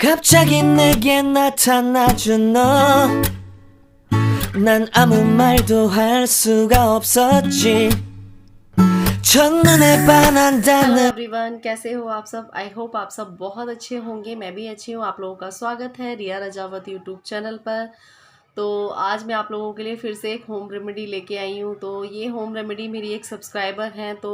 갑자기 내게 나타나준 너, 난 아무 말도 할 수가 없었지. 첫눈에 반한다는। Hello everyone, कैसे हो आप सब। आई होप आप सब बहुत अच्छे होंगे। मैं भी अच्छी हूँ। आप लोगों का स्वागत है रिया रजावत यूट्यूब चैनल पर। तो आज मैं आप लोगों के लिए फिर से एक होम रेमेडी लेके आई हूँ। तो ये होम रेमेडी मेरी एक सब्सक्राइबर हैं, तो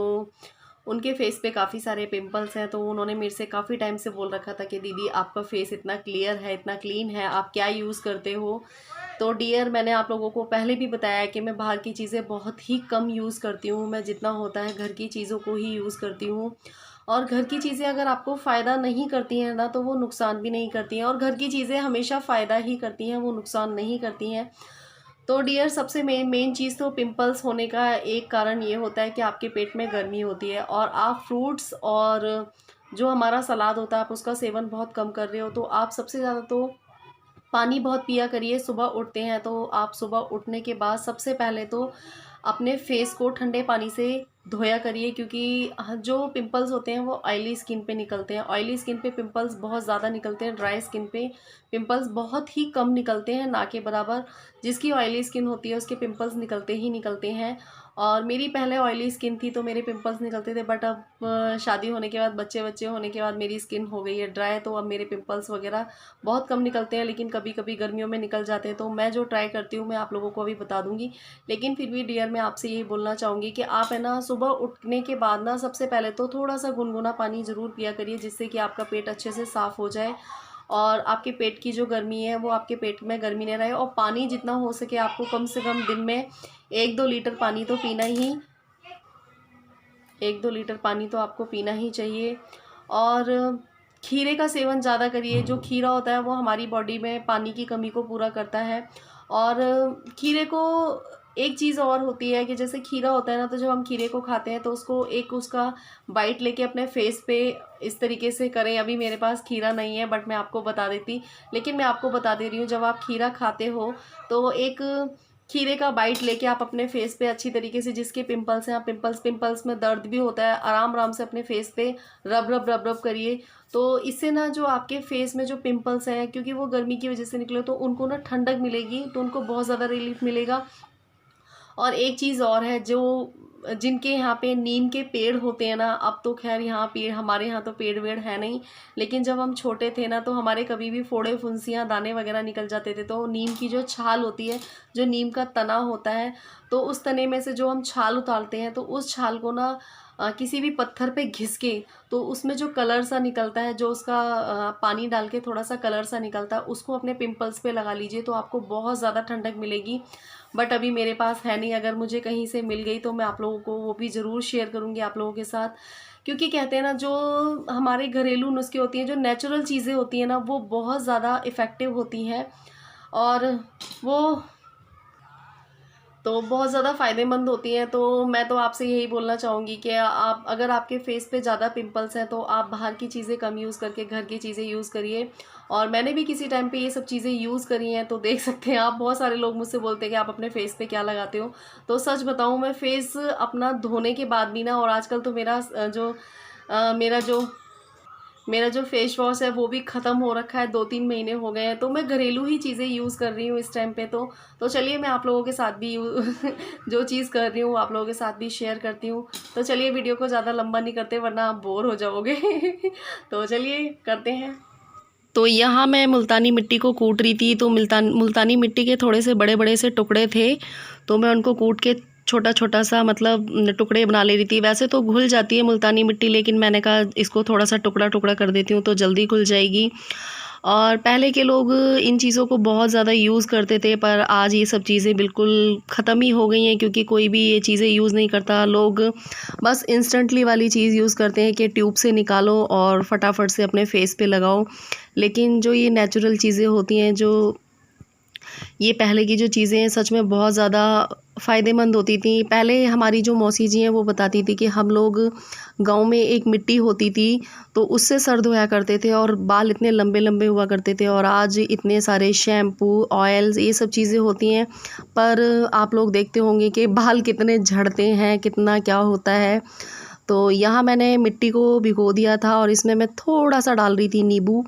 उनके फेस पे काफ़ी सारे पिंपल्स हैं। तो उन्होंने मेरे से काफ़ी टाइम से बोल रखा था कि दीदी आपका फेस इतना क्लियर है, इतना क्लीन है, आप क्या यूज़ करते हो। तो डियर, मैंने आप लोगों को पहले भी बताया कि मैं बाहर की चीज़ें बहुत ही कम यूज़ करती हूँ। मैं जितना होता है घर की चीज़ों को ही यूज़ करती हूँ। और घर की चीज़ें अगर आपको फ़ायदा नहीं करती हैं ना, तो वो नुकसान भी नहीं करती हैं। और घर की चीज़ें हमेशा फ़ायदा ही करती हैं, वो नुकसान नहीं करती हैं। तो डियर, सबसे मेन चीज़ तो पिंपल्स होने का एक कारण ये होता है कि आपके पेट में गर्मी होती है और आप फ्रूट्स और जो हमारा सलाद होता है आप उसका सेवन बहुत कम कर रहे हो। तो आप सबसे ज़्यादा तो पानी बहुत पिया करिए। सुबह उठते हैं तो आप सुबह उठने के बाद सबसे पहले तो अपने फेस को ठंडे पानी से धोया करिए, क्योंकि जो पिंपल्स होते हैं वो ऑयली स्किन पे निकलते हैं। ऑयली स्किन पे पिंपल्स बहुत ज़्यादा निकलते हैं, ड्राई स्किन पे पिंपल्स बहुत ही कम निकलते हैं, ना के बराबर। जिसकी ऑयली स्किन होती है उसके पिंपल्स निकलते ही निकलते हैं। और मेरी पहले ऑयली स्किन थी तो मेरे पिंपल्स निकलते थे, बट अब शादी होने के बाद, बच्चे होने के बाद मेरी स्किन हो गई है ड्राई, तो अब मेरे पिंपल्स वगैरह बहुत कम निकलते हैं। लेकिन कभी कभी गर्मियों में निकल जाते हैं। तो मैं जो ट्राई करती हूँ मैं आप लोगों को अभी बता दूंगी। लेकिन फिर भी डियर, मैं आपसे यही बोलना चाहूँगी कि आप है ना, सुबह उठने के बाद ना सबसे पहले तो थोड़ा सा गुनगुना पानी ज़रूर पिया करिए, जिससे कि आपका पेट अच्छे से साफ़ हो जाए और आपके पेट की जो गर्मी है वो आपके पेट में गर्मी नहीं रहे। और पानी जितना हो सके आपको कम से कम दिन में 1-2 लीटर पानी तो पीना ही 1-2 लीटर पानी तो आपको पीना ही चाहिए। और खीरे का सेवन ज़्यादा करिए। जो खीरा होता है वो हमारी बॉडी में पानी की कमी को पूरा करता है। और खीरे को एक चीज़ और होती है कि जैसे खीरा होता है ना, तो जब हम खीरे को खाते हैं तो उसको एक उसका बाइट लेके अपने फेस पे इस तरीके से करें। अभी मेरे पास खीरा नहीं है, बट मैं आपको बता देती, लेकिन मैं आपको बता दे रही हूँ। जब आप खीरा खाते हो तो एक खीरे का बाइट लेके आप अपने फेस पे अच्छी तरीके से, जिसके पिंपल्स हैं, आप पिंपल्स में दर्द भी होता है, आराम आराम से अपने फेस पे रब करिए। तो इससे ना जो आपके फेस में जो पिंपल्स हैं, क्योंकि वो गर्मी की वजह से निकले, तो उनको ना ठंडक मिलेगी, तो उनको बहुत ज़्यादा रिलीफ मिलेगा। और एक चीज़ और है, जो जिनके यहाँ पे नीम के पेड़ होते हैं ना, अब तो खैर यहाँ पेड़, हमारे यहाँ तो पेड़ वेड़ है नहीं, लेकिन जब हम छोटे थे ना तो हमारे कभी भी फोड़े फुंसियाँ दाने वगैरह निकल जाते थे। तो नीम की जो छाल होती है, जो नीम का तना होता है, तो उस तने में से जो हम छाल उतारते हैं, तो उस छाल को ना किसी भी पत्थर पे घिस के, तो उसमें जो कलर सा निकलता है, जो उसका पानी डाल के थोड़ा सा कलर सा निकलता है, उसको अपने पिंपल्स पे लगा लीजिए, तो आपको बहुत ज़्यादा ठंडक मिलेगी। बट अभी मेरे पास है नहीं। अगर मुझे कहीं से मिल गई तो मैं आप लोगों को वो भी ज़रूर शेयर करूँगी आप लोगों के साथ। क्योंकि कहते हैं ना, जो हमारे घरेलू नुस्खे होती हैं, जो नेचुरल चीज़ें होती हैं ना, वो बहुत ज़्यादा इफ़ेक्टिव होती हैं और वो तो बहुत ज़्यादा फ़ायदेमंद होती हैं। तो मैं तो आपसे यही बोलना चाहूँगी कि आप, अगर आपके फेस पे ज़्यादा पिंपल्स हैं, तो आप बाहर की चीज़ें कम यूज़ करके घर की चीज़ें यूज़ करिए। और मैंने भी किसी टाइम पे ये सब चीज़ें यूज़ करी हैं, तो देख सकते हैं आप। बहुत सारे लोग मुझसे बोलते हैं कि आप अपने फेस पे क्या लगाते हो। तो सच बताऊँ, मैं फेस अपना धोने के बाद भी ना, और आजकल तो मेरा जो फेस वॉश है वो भी ख़त्म हो रखा है, 2-3 महीने हो गए हैं। तो मैं घरेलू ही चीज़ें यूज़ कर रही हूँ इस टाइम पे। तो चलिए, मैं आप लोगों के साथ भी जो चीज़ कर रही हूँ आप लोगों के साथ भी शेयर करती हूँ। तो चलिए, वीडियो को ज़्यादा लंबा नहीं करते, वरना आप बोर हो जाओगे। तो चलिए करते हैं। तो यहाँ मैं मुल्तानी मिट्टी को कूट रही थी। तो मुल्तानी मिट्टी के थोड़े से बड़े बड़े से टुकड़े थे, तो मैं उनको कूट के छोटा छोटा सा, मतलब टुकड़े बना ले रही थी। वैसे तो घुल जाती है मुल्तानी मिट्टी, लेकिन मैंने कहा इसको थोड़ा सा टुकड़ा टुकड़ा कर देती हूँ तो जल्दी घुल जाएगी। और पहले के लोग इन चीज़ों को बहुत ज़्यादा यूज़ करते थे, पर आज ये सब चीज़ें बिल्कुल ख़त्म ही हो गई हैं, क्योंकि कोई भी ये चीज़ें यूज़ नहीं करता। लोग बस इंस्टेंटली वाली चीज़ यूज़ करते हैं कि ट्यूब से निकालो और फटाफट से अपने फेस पे लगाओ। लेकिन जो ये नेचुरल चीज़ें होती हैं, जो ये पहले की जो चीज़ें हैं, सच में बहुत ज़्यादा फ़ायदेमंद होती थी। पहले हमारी जो मौसी जी हैं वो बताती थी कि हम लोग गाँव में एक मिट्टी होती थी, तो उससे सर धोया करते थे और बाल इतने लंबे लंबे हुआ करते थे। और आज इतने सारे शैम्पू, ऑयल्स, ये सब चीज़ें होती हैं, पर आप लोग देखते होंगे कि बाल कितने झड़ते हैं, कितना क्या होता है। तो यहाँ मैंने मिट्टी को भिगो दिया था और इसमें मैं थोड़ा सा डाल रही थी नींबू।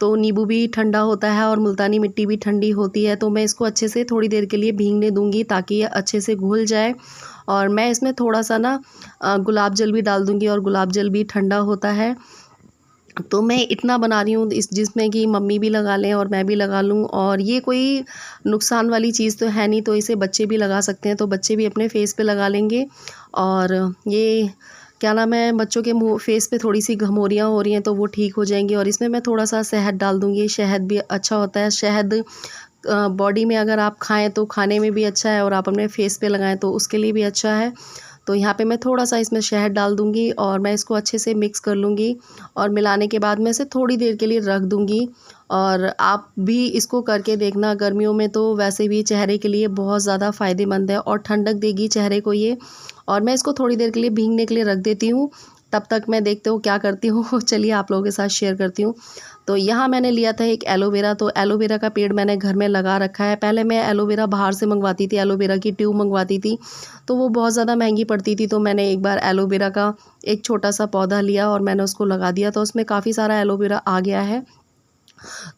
तो नींबू भी ठंडा होता है और मुल्तानी मिट्टी भी ठंडी होती है। तो मैं इसको अच्छे से थोड़ी देर के लिए भीगने दूँगी ताकि ये अच्छे से घुल जाए। और मैं इसमें थोड़ा-सा ना गुलाब जल भी डाल दूँगी, और गुलाब जल भी ठंडा होता है। तो मैं इतना बना रही हूँ जिसमें कि मम्मी भी लगा लें और मैं भी लगा लूँ, और ये कोई नुकसान वाली चीज़ तो है नहीं, तो इसे बच्चे भी लगा सकते हैं, तो बच्चे भी अपने फेस पे लगा लेंगे। और ये क्या नाम है, बच्चों के मुँह फेस पे थोड़ी सी घमौरियाँ हो रही हैं तो वो ठीक हो जाएंगी। और इसमें मैं थोड़ा सा शहद डाल दूँगी, शहद भी अच्छा होता है। शहद बॉडी में अगर आप खाएँ तो खाने में भी अच्छा है, और आप अपने फेस पे लगाएँ तो उसके लिए भी अच्छा है। तो यहाँ पे मैं थोड़ा-सा इसमें शहद डाल दूँगी और मैं इसको अच्छे से मिक्स कर लूँगी, और मिलाने के बाद मैं इसे थोड़ी देर के लिए रख दूँगी। और आप भी इसको करके देखना, गर्मियों में तो वैसे भी चेहरे के लिए बहुत ज़्यादा फ़ायदेमंद है और ठंडक देगी चेहरे को ये। और मैं इसको थोड़ी देर के लिए भीगने के लिए रख देती हूँ, तब तक मैं देखते हो क्या करती हूँ चलिए आप लोगों के साथ शेयर करती हूँ। तो यहाँ मैंने लिया था एक एलोवेरा, तो एलोवेरा का पेड़ मैंने घर में लगा रखा है। पहले मैं एलोवेरा बाहर से मंगवाती थी, एलोवेरा की ट्यूब मंगवाती थी, तो वो बहुत ज़्यादा महंगी पड़ती थी। तो मैंने एक बार एलोवेरा का एक छोटा-सा पौधा लिया और मैंने उसको लगा दिया, तो उसमें काफ़ी सारा एलोवेरा आ गया है।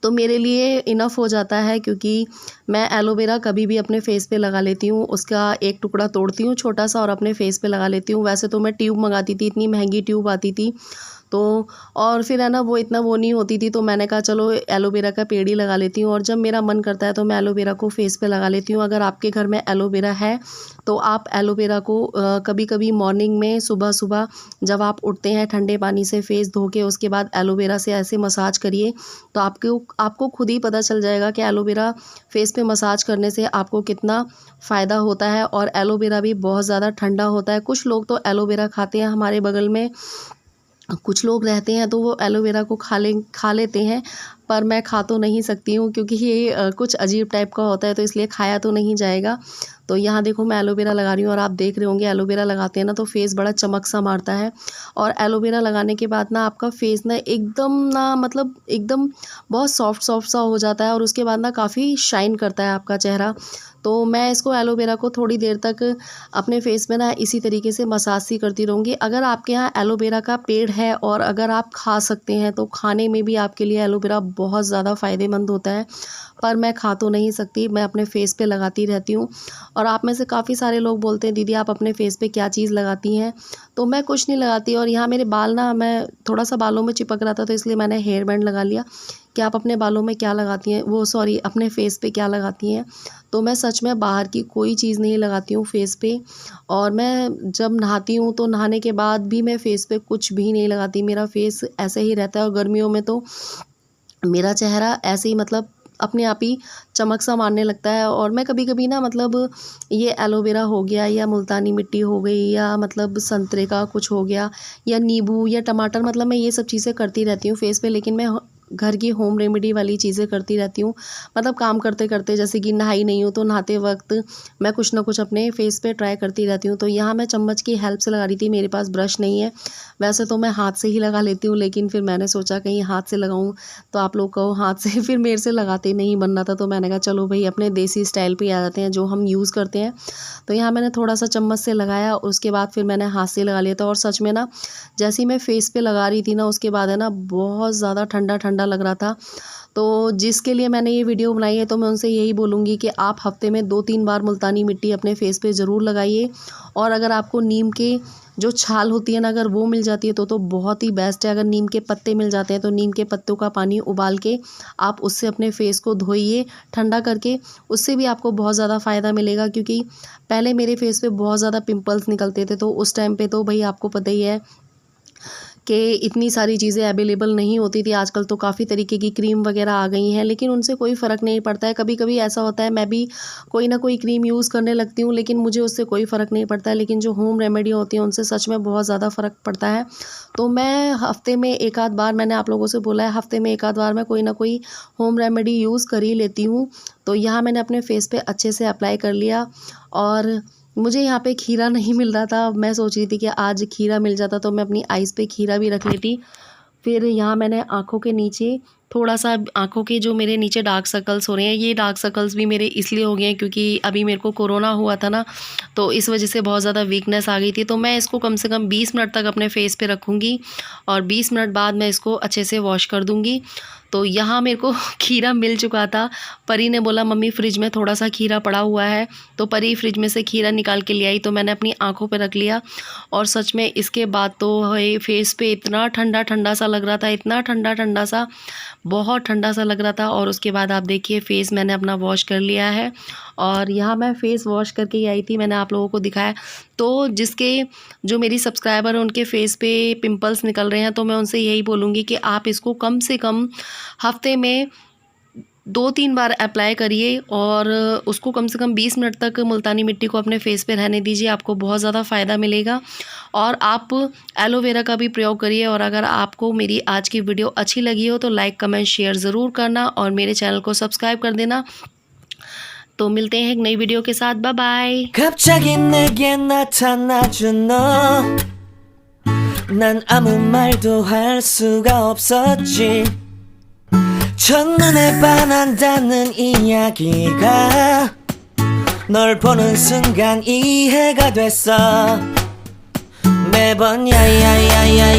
तो मेरे लिए इनफ़ हो जाता है, क्योंकि मैं एलोवेरा कभी भी अपने फ़ेस पे लगा लेती हूँ। उसका एक टुकड़ा तोड़ती हूँ छोटा-सा और अपने फ़ेस पे लगा लेती हूँ। वैसे तो मैं ट्यूब मँगाती थी, इतनी महंगी ट्यूब आती थी, तो और फिर है ना वो इतना वो नहीं होती थी, तो मैंने कहा चलो एलोवेरा का पेड़ ही लगा लेती हूँ। और जब मेरा मन करता है तो मैं एलोवेरा को फ़ेस पे लगा लेती हूँ। अगर आपके घर में एलोवेरा है तो आप एलोवेरा को कभी-कभी मॉर्निंग में सुबह-सुबह जब आप उठते हैं ठंडे पानी से फ़ेस धो के उसके बाद एलोवेरा से ऐसे मसाज करिए, तो आपको खुद ही पता चल जाएगा कि एलोवेरा फ़ेस पे मसाज करने से आपको कितना फ़ायदा होता है। और एलोवेरा भी बहुत ज़्यादा ठंडा होता है। कुछ लोग तो एलोवेरा खाते हैं, हमारे बगल में कुछ लोग रहते हैं तो वो एलोवेरा को खा लेते हैं, पर मैं खा तो नहीं सकती हूँ, क्योंकि ये कुछ अजीब टाइप का होता है, तो इसलिए खाया तो नहीं जाएगा। तो यहाँ देखो मैं एलोवेरा लगा रही हूँ, और आप देख रहे होंगे एलोवेरा लगाते हैं ना तो फेस बड़ा चमक सा मारता है। और एलोवेरा लगाने के बाद ना आपका फेस ना एकदम ना मतलब एकदम बहुत सॉफ्ट सॉफ्ट सा हो जाता है, और उसके बाद ना काफ़ी शाइन करता है आपका चेहरा। तो मैं इसको एलोवेरा को थोड़ी देर तक अपने फेस में ना इसी तरीके से मसाज सी करती रहूँगी। अगर आपके यहाँ एलोवेरा का पेड़ है और अगर आप खा सकते हैं तो खाने में भी आपके लिए एलोवेरा बहुत ज़्यादा फ़ायदेमंद होता है, पर मैं खा तो नहीं सकती, मैं अपने फेस पे लगाती रहती हूँ। और आप में से काफ़ी सारे लोग बोलते हैं दीदी आप अपने फेस पे क्या चीज़ लगाती हैं, तो मैं कुछ नहीं लगाती। और यहाँ मेरे बाल ना, मैं थोड़ा-सा बालों में चिपक रहा था तो इसलिए मैंने हेयर बैंड लगा लिया कि आप अपने बालों में क्या लगाती हैं, वो सॉरी अपने फेस पे क्या लगाती हैं। तो मैं सच में बाहर की कोई चीज़ नहीं लगाती हूँ फेस पे। और मैं जब नहाती हूँ तो नहाने के बाद भी मैं फेस पे कुछ भी नहीं लगाती, मेरा फेस ऐसे ही रहता है। और गर्मियों में तो मेरा चेहरा ऐसे ही मतलब अपने आप ही चमक सा मारने लगता है। और मैं कभी-कभी ना मतलब ये एलोवेरा हो गया या मुल्तानी मिट्टी हो गई या मतलब संतरे का कुछ हो गया या नींबू या टमाटर, मतलब मैं ये सब चीज़ें करती रहती हूँ फेस पे, लेकिन मैं घर की होम रेमेडी वाली चीज़ें करती रहती हूँ। मतलब काम करते-करते, जैसे कि नहाई नहीं हूँ तो नहाते वक़्त मैं कुछ ना कुछ अपने फेस पे ट्राई करती रहती हूँ। तो यहाँ मैं चम्मच की हेल्प से लगा रही थी, मेरे पास ब्रश नहीं है। वैसे तो मैं हाथ से ही लगा लेती हूँ, लेकिन फिर मैंने सोचा कहीं हाथ से लगाऊँ तो आप लोग कहो हाथ से फिर मेरे से लगाते नहीं बन रहा था, तो मैंने कहा चलो भई अपने देसी स्टाइल पे आ जाते हैं जो हम यूज़ करते हैं। तो यहाँ मैंने थोड़ा-सा चम्मच से लगाया, उसके बाद फिर मैंने हाथ से लगा लिया था। और सच में ना जैसे ही मैं फेस पे लगा रही थी ना उसके बाद है ना बहुत ज़्यादा ठंडा-ठंडा लग रहा था। तो जिसके लिए मैंने ये वीडियो बनाई है तो मैं उनसे यही बोलूँगी कि आप हफ़्ते में 2-3 बार मुल्तानी मिट्टी अपने फेस पे ज़रूर लगाइए। और अगर आपको नीम के जो छाल होती है ना अगर वो मिल जाती है तो बहुत ही बेस्ट है। अगर नीम के पत्ते मिल जाते हैं तो नीम के पत्तों का पानी उबाल के आप उससे अपने फेस को धोइए ठंडा करके, उससे भी आपको बहुत ज़्यादा फ़ायदा मिलेगा। क्योंकि पहले मेरे फेस पे बहुत ज़्यादा पिंपल्स निकलते थे, तो उस टाइम पे तो भई आपको पता ही है कि इतनी सारी चीज़ें अवेलेबल नहीं होती थी। आजकल तो काफ़ी तरीके की क्रीम वगैरह आ गई हैं, लेकिन उनसे कोई फ़र्क नहीं पड़ता है। कभी-कभी ऐसा होता है मैं भी कोई ना कोई क्रीम यूज़ करने लगती हूँ, लेकिन मुझे उससे कोई फ़र्क नहीं पड़ता है। लेकिन जो होम रेमेडी होती हैं उनसे सच में बहुत ज़्यादा फ़र्क पड़ता है। तो मैं हफ़्ते में 1 आध बार, मैंने आप लोगों से बोला है हफ़्ते में 1 आध बार मैं कोई ना कोई होम रेमेडी यूज़ कर ही लेती हूँ। तो यहाँ मैंने अपने फेस पे अच्छे से अप्लाई कर लिया। और मुझे यहाँ पे खीरा नहीं मिल रहा था। मैं सोच रही थी कि आज खीरा मिल जाता तो मैं अपनी आइज़ पे खीरा भी रख लेती। फिर यहाँ मैंने आँखों के नीचे थोड़ा-सा, आँखों के जो मेरे नीचे डार्क सर्कल्स हो रहे हैं, ये डार्क सर्कल्स भी मेरे इसलिए हो गए हैं क्योंकि अभी मेरे को कोरोना हुआ था ना, तो इस वज़ह से बहुत ज़्यादा वीकनेस आ गई थी। तो मैं इसको कम से कम 20 मिनट तक अपने फेस पे रखूँगी और 20 मिनट बाद मैं इसको अच्छे से वॉश कर दूँगी। तो यहाँ मेरे को खीरा मिल चुका था। परी ने बोला मम्मी फ्रिज में थोड़ा सा खीरा पड़ा हुआ है, तो परी फ्रिज में से खीरा निकाल के ले आई, तो मैंने अपनी आंखों पे रख लिया। और सच में इसके बाद तो फेस पे इतना ठंडा ठंडा सा लग रहा था, इतना ठंडा ठंडा सा, बहुत ठंडा सा लग रहा था। और उसके बाद आप देखिए फेस मैंने अपना वॉश कर लिया है। और यहाँ मैं फ़ेस वॉश करके ही आई थी, मैंने आप लोगों को दिखाया। तो जो मेरी सब्सक्राइबर हैं उनके फेस पे पिंपल्स निकल रहे हैं, तो मैं उनसे यही बोलूँगी कि आप इसको कम से कम हफ्ते में 2-3 बार अप्लाई करिए और उसको कम से कम 20 मिनट तक मुल्तानी मिट्टी को अपने फेस पे रहने दीजिए, आपको बहुत ज़्यादा फ़ायदा मिलेगा। और आप एलोवेरा का भी प्रयोग करिए। और अगर आपको मेरी आज की वीडियो अच्छी लगी हो तो लाइक कमेंट शेयर ज़रूर करना और मेरे चैनल को सब्सक्राइब कर देना। तो मिलते हैं एक नई वीडियो के साथ, बाय बाय। 갑자기 내게 나타나준 너 난 아무 말도 할 수가 없었지 첫눈에 반한다는 이야기가 널 보는 순간 이해가 됐어 매번 야야야야